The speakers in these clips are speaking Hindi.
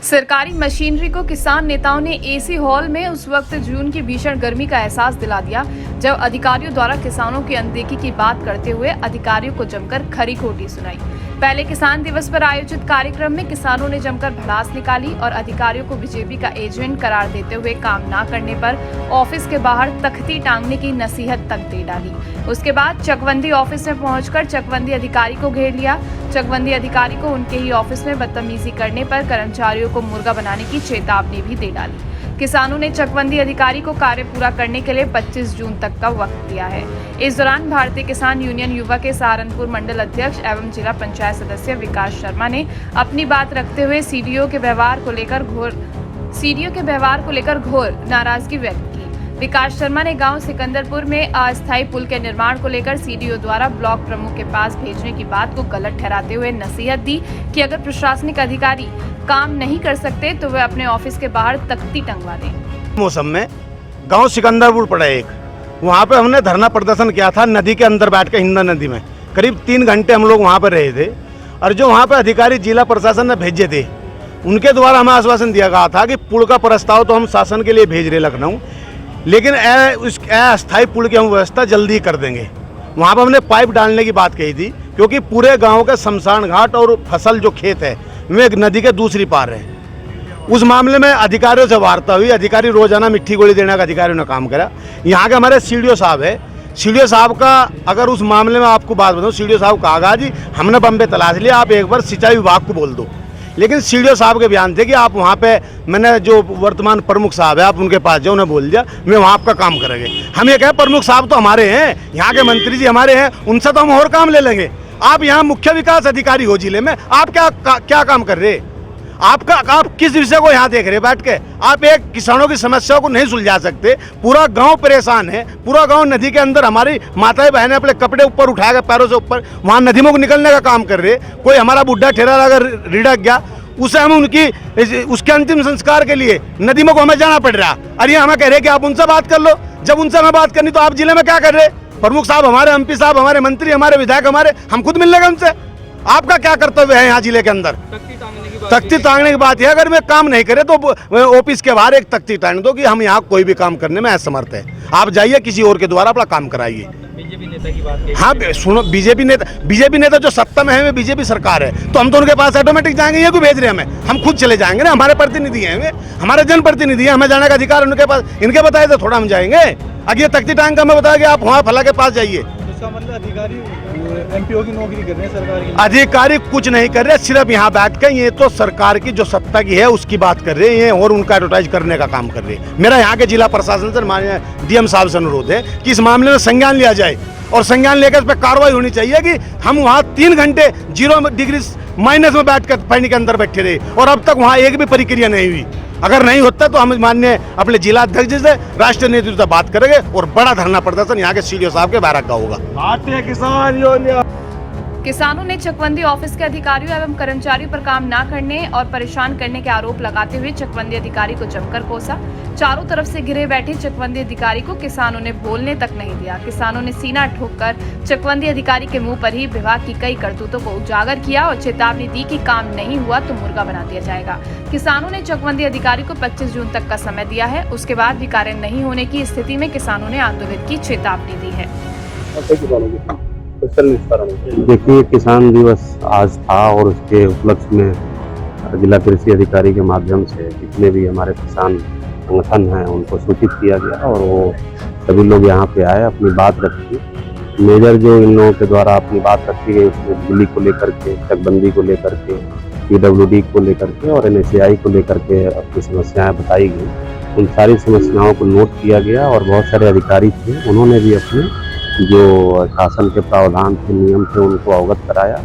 सरकारी मशीनरी को किसान नेताओं ने एसी हॉल में उस वक्त जून की भीषण गर्मी का एहसास दिला दिया जब अधिकारियों द्वारा किसानों की अनदेखी की बात करते हुए अधिकारियों को जमकर खरी खोटी सुनाई। पहले किसान दिवस पर आयोजित कार्यक्रम में किसानों ने जमकर भड़ास निकाली और अधिकारियों को बीजेपी का एजेंट करार देते हुए काम न करने पर ऑफिस के बाहर तख्ती टांगने की नसीहत तक दे डाली। उसके बाद चकबंदी ऑफिस में पहुंचकर चकबंदी अधिकारी को घेर लिया। चकबंदी अधिकारी को उनके ही ऑफिस में बदतमीजी करने पर कर्मचारियों को मुर्गा बनाने की चेतावनी भी दे डाली। किसानों ने चकबंदी अधिकारी को कार्य पूरा करने के लिए 25 जून तक का वक्त दिया है। इस दौरान भारतीय किसान यूनियन युवा के सहारनपुर मंडल अध्यक्ष एवं जिला पंचायत सदस्य विकास शर्मा ने अपनी बात रखते हुए सीडीओ के व्यवहार को लेकर घोर नाराजगी व्यक्त की। विकास शर्मा ने गांव सिकंदरपुर में अस्थायी पुल के निर्माण को लेकर सीडीओ द्वारा ब्लॉक प्रमुख के पास भेजने की बात को गलत ठहराते हुए नसीहत दी कि अगर प्रशासनिक अधिकारी काम नहीं कर सकते तो वे अपने ऑफिस के बाहर तख्ती टंगवा दें। मौसम में गांव सिकंदरपुर पड़ा एक, वहां पे हमने धरना प्रदर्शन किया था नदी के अंदर बैठ के, हिंदा नदी में करीब 3 घंटे हम लोग वहां पर रहे थे। और जो वहां पे अधिकारी जिला प्रशासन ने भेजे थे उनके द्वारा हमें आश्वासन दिया गया था कि पुल का प्रस्ताव तो हम शासन के लिए भेज रहे लखनऊ, लेकिन अस्थायी पुल की हम व्यवस्था जल्दी कर देंगे। वहाँ पर हमने पाइप डालने की बात कही थी क्योंकि पूरे गांव का शमशान घाट और फसल जो खेत है वे एक नदी के दूसरी पार है। उस मामले में अधिकारियों से वार्ता हुई, अधिकारी रोजाना मिट्टी गोली देने का अधिकारियों ने काम करा। यहाँ के हमारे सीडीओ साहब है, सीडीओ साहब का अगर उस मामले में आपको बात बताऊँ, सीडीओ साहब कहा जी हमने बम्बे तलाश लिया, आप एक बार सिंचाई विभाग को बोल दो। लेकिन सीडीओ साहब के बयान थे कि आप वहाँ पे, मैंने जो वर्तमान प्रमुख साहब है आप उनके पास जाओ, उन्हें बोल दिया मैं वहाँ आपका काम करेंगे। हम ये कहें प्रमुख साहब तो हमारे हैं, यहाँ के मंत्री जी हमारे हैं, उनसे तो हम और काम ले लेंगे। आप यहाँ मुख्य विकास अधिकारी हो जिले में, आप क्या काम कर रहे? आप किस विषय को यहाँ देख रहे बैठ के? आप एक किसानों की समस्याओं को नहीं सुलझा सकते। पूरा गांव परेशान है, पूरा गांव नदी के अंदर, हमारी माताएं बहनें अपने कपड़े ऊपर उठाकर पैरों से ऊपर वहाँ नदी में निकलने का काम कर रहे। कोई हमारा बुढ़ा ठेरा अगर रिड़क गया उसे हम उसके अंतिम संस्कार के लिए नदी में को हमें जाना पड़ रहा। अरे हमें कह रहे कि आप उनसे बात कर लो। जब उनसे हमें बात करनी तो आप जिले में क्या कर रहे? प्रमुख साहब हमारे, एमपी साहब हमारे, मंत्री हमारे, विधायक हमारे, हम खुद मिल लेंगे उनसे। आपका क्या कर्तव्य है यहाँ जिले के अंदर? तख्ती टांगने की बात है। अगर मैं काम नहीं करे तो ऑफिस के बाहर एक तख्ती टांग दो कि हम यहाँ कोई भी काम करने में असमर्थ है, आप जाइए किसी और के द्वारा अपना काम कराइए। बीजेपी नेता की बात कही। हाँ सुनो, बीजेपी नेता जो सत्ता में है, बीजेपी सरकार है, तो हम तो उनके पास ऑटोमेटिक जाएंगे। ये क्यों भेज रहे हैं हमें? हम खुद चले जाएंगे ना, हमारे प्रतिनिधि हैं वे, हमारे जनप्रतिनिधि हैं, हमें जाने का अधिकार उनके पास। इनके बताए तो थोड़ा हम जाएंगे। अगर ये तख्ती टांग का हमें बताया कि आप वहाँ फला के पास जाइए। मतलब अधिकारी एमपीओ की नौकरी कर रहे हैं सरकार की? अधिकारी कुछ नहीं कर रहे, सिर्फ यहाँ बैठ के ये तो सरकार की जो सत्ता की है उसकी बात कर रहे हैं और उनका एडवर्टाइज करने का काम कर रहे हैं। मेरा यहाँ के जिला प्रशासन से, माननीय डीएम साहब से अनुरोध है कि इस मामले में संज्ञान लिया जाए और संज्ञान लेकर इस पर कार्रवाई होनी चाहिए कि हम वहाँ 3 घंटे 0 डिग्री माइनस में बैठ कर पानी के अंदर बैठे रहे और अब तक वहाँ एक भी प्रक्रिया नहीं हुई। अगर नहीं होता तो हम माननीय अपने जिला अध्यक्ष से, राष्ट्रीय नेतृत्व से बात करेंगे और बड़ा धरना प्रदर्शन यहाँ के सीडीओ साहब के बैरक का होगा। भारतीय किसान यूनियन किसानों ने चकबंदी ऑफिस के अधिकारियों एवं कर्मचारियों पर काम न करने और परेशान करने के आरोप लगाते हुए चकबंदी अधिकारी को जमकर कोसा। चारों तरफ से घिरे बैठे चकबंदी अधिकारी को किसानों ने बोलने तक नहीं दिया। किसानों ने सीना ठोककर चकबंदी अधिकारी के मुंह पर ही विभाग की कई करतूतों को उजागर किया और चेतावनी दी कि काम नहीं हुआ तो मुर्गा बना दिया जाएगा। किसानों ने चकबंदी अधिकारी को 25 जून तक का समय दिया है। उसके बाद भी कार्य नहीं होने की स्थिति में किसानों ने आंदोलन की चेतावनी दी है। देखिए, किसान दिवस आज था और उसके उपलक्ष्य में जिला कृषि अधिकारी के माध्यम से जितने भी हमारे किसान संगठन हैं उनको सूचित किया गया और वो सभी लोग यहाँ पे आए, अपनी बात रखी। मेजर जो इन लोगों के द्वारा अपनी बात रखी गई उसमें बिजली को लेकर के, चकबंदी को लेकर के, पीडब्ल्यूडी को लेकर के और एनएचएआई को लेकर के अपनी समस्याएं बताई गई। उन सारी समस्याओं को नोट किया गया और बहुत सारे अधिकारी थे, उन्होंने भी अपने जो शासन के प्रावधान थे, नियम थे, उनको अवगत कराया।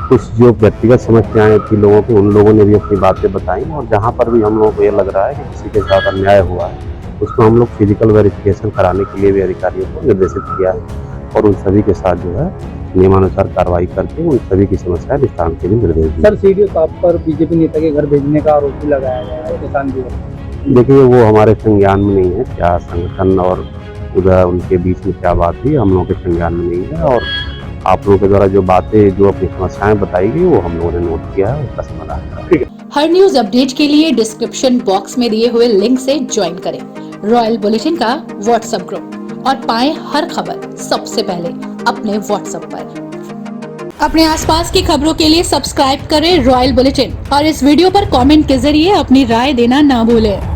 कुछ जो व्यक्तिगत समस्याएं थी लोगों की, उन लोगों ने भी अपनी बातें बताई और जहां पर भी हम लोगों को ये लग रहा है कि किसी के साथ अन्याय हुआ है उसको हम लोग फिजिकल वेरिफिकेशन कराने के लिए भी अधिकारियों को निर्देशित किया है और उन सभी के साथ जो है नियमानुसार कार्रवाई करके उन सभी की समस्याएं निस्तारण के लिए निर्देश दिए। सर, सीडीओ साहब पर बीजेपी नेता के घर भेजने का आरोप भी लगाया गया है किसान दिवस। देखिए, वो हमारे संज्ञान में नहीं है, क्या संगठन और उधर उनके बीच में क्या बात हुई हम लोगों के संज्ञान में नहीं है और आप लोगों के द्वारा जो बातें, जो अपनी समस्याएं बताई गई वो हम लोगों ने नोट किया है, उसका समाधान। ठीक है। हर न्यूज अपडेट के लिए डिस्क्रिप्शन बॉक्स में दिए हुए लिंक से ज्वाइन करें रॉयल बुलेटिन का व्हाट्सएप ग्रुप और पाएं हर खबर सबसे पहले अपने व्हाट्सएप पर। अपने आसपास की खबरों के लिए सब्सक्राइब करें रॉयल बुलेटिन और इस वीडियो पर कमेंट के जरिए अपनी राय देना ना भूलें।